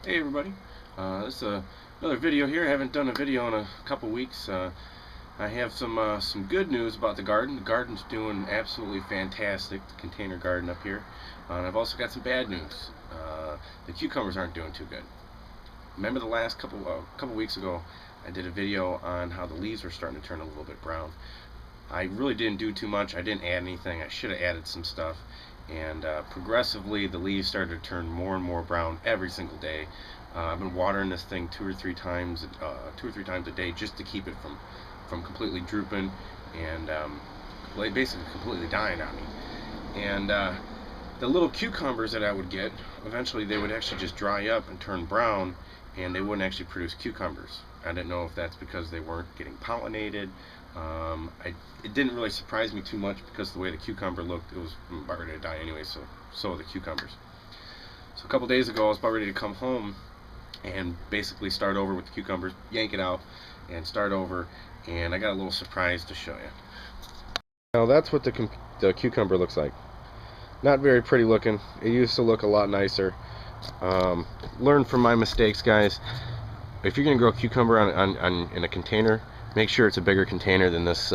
Hey everybody, this is another video here. I haven't done a video in a couple weeks. I have some good news about the garden. The garden's doing absolutely fantastic, the container garden up here. And I've also got some bad news. The cucumbers aren't doing too good. Remember the last couple weeks ago I did a video on how the leaves were starting to turn a little bit brown. I really didn't do too much. I didn't add anything. I should have added some stuff. And progressively the leaves started to turn more and more brown every single day. I've been watering this thing two or three times a day just to keep it from completely drooping and basically completely dying on me. And the little cucumbers that I would get, eventually they would actually just dry up and turn brown, and they wouldn't actually produce cucumbers. I didn't know if that's because they weren't getting pollinated. It didn't really surprise me too much because the way the cucumber looked, it was about ready to die anyway, so are the cucumbers. So a couple days ago I was about ready to come home and basically start over with the cucumbers, yank it out and start over, and I got a little surprise to show you. Now that's what the cucumber looks like. Not very pretty looking. It used to look a lot nicer. Learn from my mistakes, guys. If you're going to grow cucumber in a container, make sure it's a bigger container than this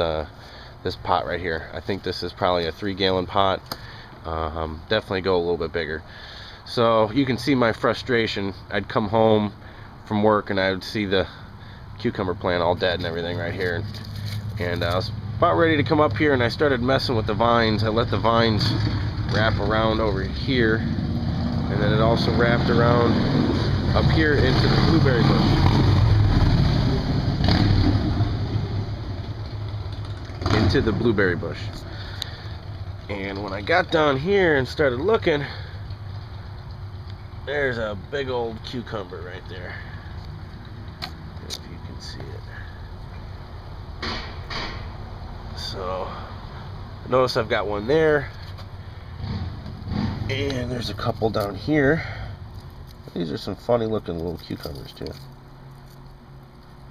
this pot right here. I think this is probably a 3-gallon pot. Definitely go a little bit bigger. So you can see my frustration. I'd come home from work and I would see the cucumber plant all dead and everything right here. And I was about ready to come up here and I started messing with the vines. I let the vines wrap around over here, and then it also wrapped around up here into the blueberry bush. And when I got down here and started looking, there's a big old cucumber right there, if you can see it. So notice I've got one there, and there's a couple down here. These are some funny looking little cucumbers too.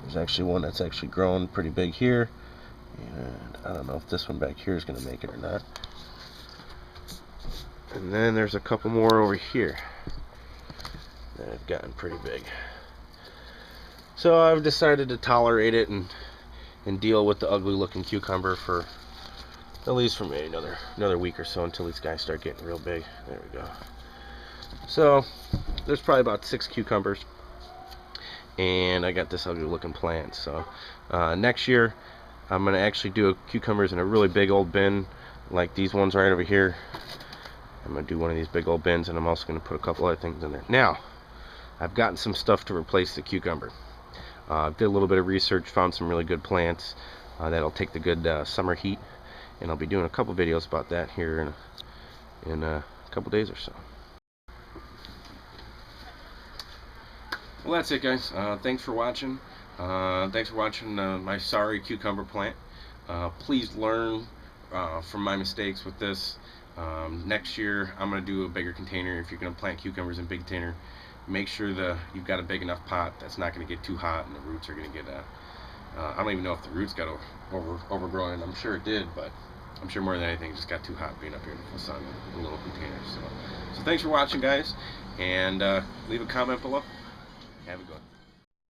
There's actually one that's actually grown pretty big here, and I don't know if this one back here is going to make it or not. And then there's a couple more over here that have gotten pretty big. So I've decided to tolerate it and deal with the ugly looking cucumber for at least for maybe another week or so, until these guys start getting real big. There we go. So there's probably about 6 cucumbers, and I got this ugly looking plant. So next year I'm going to actually do cucumbers in a really big old bin like these ones right over here. I'm going to do one of these big old bins, and I'm also going to put a couple other things in there. Now I've gotten some stuff to replace the cucumber. Did a little bit of research, found some really good plants that'll take the good summer heat, and I'll be doing a couple videos about that here in a couple days or so. Well, that's it, guys. Thanks for watching. Thanks for watching my sorry cucumber plant. Please learn from my mistakes with this. Next year I'm going to do a bigger container. If you're going to plant cucumbers in a big container, make sure you've got a big enough pot that's not going to get too hot and the roots are going to get I don't even know if the roots got overgrown, and I'm sure it did, but I'm sure more than anything it just got too hot being up here in the full sun in a little container. So thanks for watching, guys, and leave a comment below. Have a good one.